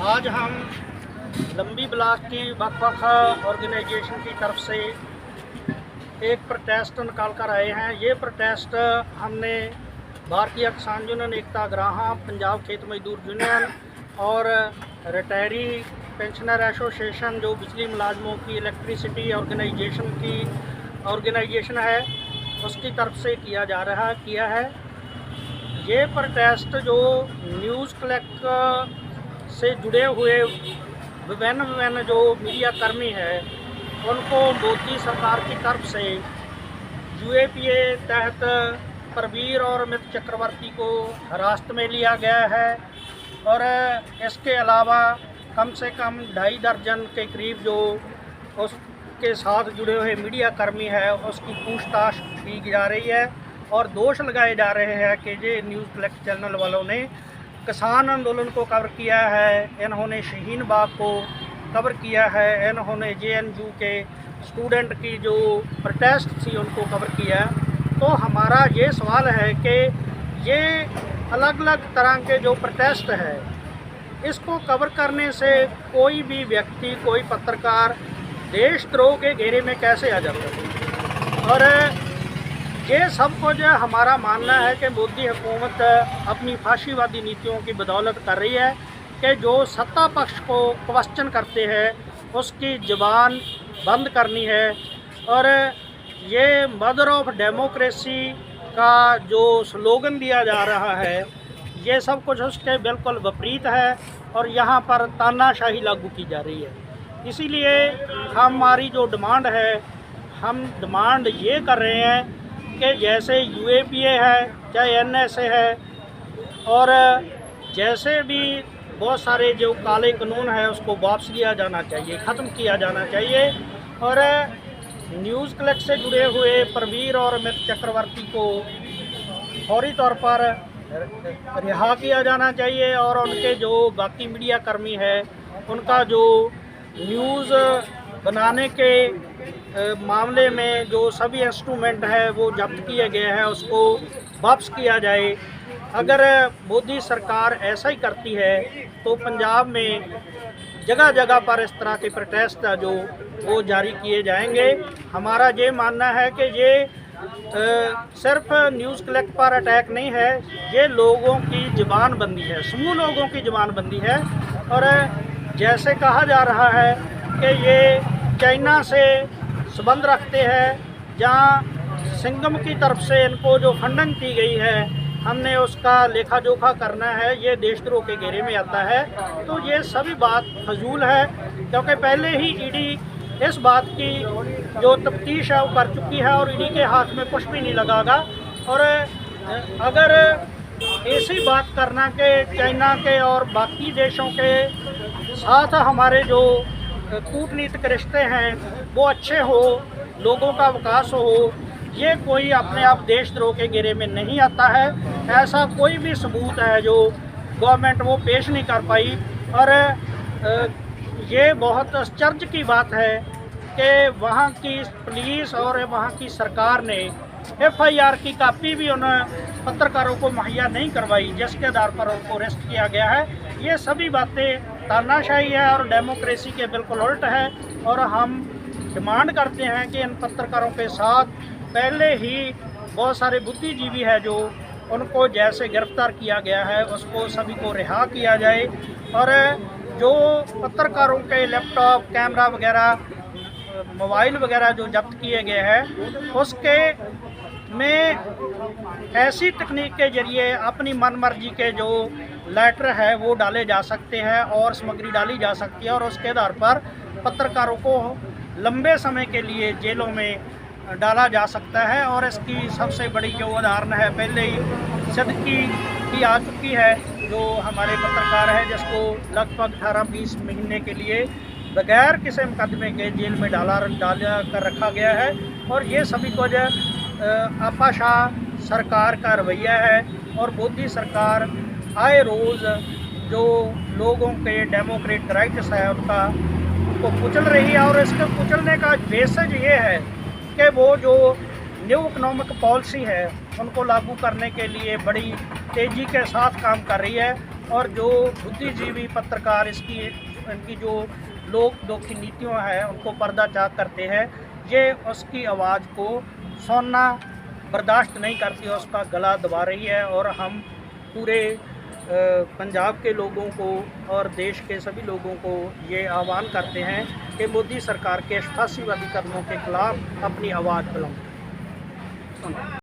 आज हम लंबी ब्लॉक की वक्फ ऑर्गेनाइजेशन की तरफ से एक प्रोटेस्ट निकाल कर आए हैं। ये प्रोटेस्ट हमने भारतीय किसान यूनियन एकता ग्राह, पंजाब खेत मजदूर यूनियन और रिटायरी पेंशनर एसोसिएशन जो बिजली मुलाजमों की इलेक्ट्रिसिटी ऑर्गेनाइजेशन है उसकी तरफ से किया है। ये प्रोटेस्ट जो न्यूज़ क्लिक से जुड़े हुए विभिन्न जो मीडिया कर्मी है उनको मोदी सरकार की तरफ से यूएपीए तहत परवीर और अमित चक्रवर्ती को हिरासत में लिया गया है और इसके अलावा कम से कम 2.5 दर्जन के करीब जो उसके साथ जुड़े हुए मीडिया कर्मी है उसकी पूछताछ की जा रही है और दोष लगाए जा रहे हैं कि ये न्यूज़ क्लिक चैनल वालों ने किसान आंदोलन को कवर किया है, इन्होंने शाहीन बाग को कवर किया है, इन्होंने जेएनयू के स्टूडेंट की जो प्रोटेस्ट थी उनको कवर किया। तो हमारा ये सवाल है कि ये अलग अलग तरह के जो प्रोटेस्ट है इसको कवर करने से कोई भी व्यक्ति, कोई पत्रकार देशद्रोह के घेरे में कैसे आ जाता है। और ये सब कुछ हमारा मानना है कि मोदी हुकूमत अपनी फाशीवादी नीतियों की बदौलत कर रही है कि जो सत्ता पक्ष को क्वेश्चन करते हैं उसकी ज़बान बंद करनी है। और ये मदर ऑफ डेमोक्रेसी का जो स्लोगन दिया जा रहा है ये सब कुछ उसके बिल्कुल विपरीत है और यहाँ पर तानाशाही लागू की जा रही है। इसीलिए हमारी जो डिमांड है, हम डिमांड ये कर रहे हैं कि जैसे यूएपीए है, चाहे एनएसए है और जैसे भी बहुत सारे जो काले कानून है उसको वापस लिया जाना चाहिए, ख़त्म किया जाना चाहिए और न्यूज़ क्लिक से जुड़े हुए परवीर और अमित चक्रवर्ती को फौरी तौर पर रिहा किया जाना चाहिए और उनके जो बाकी मीडिया कर्मी है उनका जो न्यूज़ बनाने के मामले में जो सभी इंस्ट्रूमेंट है वो जब्त किए गए हैं उसको वापस किया जाए। अगर मोदी सरकार ऐसा ही करती है तो पंजाब में जगह जगह पर इस तरह के प्रोटेस्ट जो वो जारी किए जाएंगे। हमारा ये मानना है कि ये सिर्फ न्यूज़ क्लिक पर अटैक नहीं है, ये लोगों की ज़बानबंदी है, समूह लोगों की ज़बानबंदी है। और जैसे कहा जा रहा है कि ये चाइना से संबंध रखते हैं, जहाँ सिंघम की तरफ से इनको जो फंडिंग की गई है हमने उसका लेखा जोखा करना है, ये देशद्रोह के घेरे में आता है। तो ये सभी बात फजूल है क्योंकि पहले ही ईडी इस बात की जो तफ्तीश है वो कर चुकी है और ईडी के हाथ में कुछ भी नहीं लगागा। और अगर ऐसी बात करना कि चाइना के और बाकी देशों के साथ हमारे जो कूटनीतिक रिश्ते हैं वो अच्छे हो, लोगों का विकास हो, ये कोई अपने आप देशद्रोह के घेरे में नहीं आता है। ऐसा कोई भी सबूत है जो गवर्नमेंट वो पेश नहीं कर पाई। और ये बहुत आश्चर्य की बात है कि वहाँ की पुलिस और वहाँ की सरकार ने एफआईआर की कापी भी उन पत्रकारों को मुहैया नहीं करवाई जिसके आधार पर उनको अरेस्ट किया गया है। ये सभी बातें तानाशाही है और डेमोक्रेसी के बिल्कुल उल्ट है और हम डिमांड करते हैं कि इन पत्रकारों के साथ पहले ही बहुत सारे बुद्धिजीवी है जो उनको जैसे गिरफ्तार किया गया है उसको सभी को रिहा किया जाए। और जो पत्रकारों के लैपटॉप, कैमरा वगैरह, मोबाइल वगैरह जो जब्त किए गए हैं उसके में ऐसी तकनीक के जरिए अपनी मनमर्जी के जो लेटर है वो डाले जा सकते हैं और सामग्री डाली जा सकती है और उसके आधार पर पत्रकारों को लंबे समय के लिए जेलों में डाला जा सकता है। और इसकी सबसे बड़ी जो उदाहरण है पहले ही सिद्दीकी की आ चुकी है, जो हमारे पत्रकार है जिसको लगभग 18-20 महीने के लिए बगैर किसी मुकदमे के जेल में डाला कर रखा गया है। और ये सभी कुछ आपाशाह सरकार का रवैया है और मोदी सरकार आए रोज़ जो लोगों के डेमोक्रेटिक राइट्स है उनको कुचल रही है। और इसके कुचलने का बेसिस ये है कि वो जो न्यू इकोनॉमिक पॉलिसी है उनको लागू करने के लिए बड़ी तेज़ी के साथ काम कर रही है और जो बुद्धिजीवी पत्रकार इनकी जो लोक नीतियों है उनको पर्दाचार करते हैं, ये उसकी आवाज़ को सुनना बर्दाश्त नहीं करती, उसका गला दबा रही है। और हम पूरे पंजाब के लोगों को और देश के सभी लोगों को ये आह्वान करते हैं कि मोदी सरकार के फासीवादी कदमों के खिलाफ अपनी आवाज़ बुलंद करें।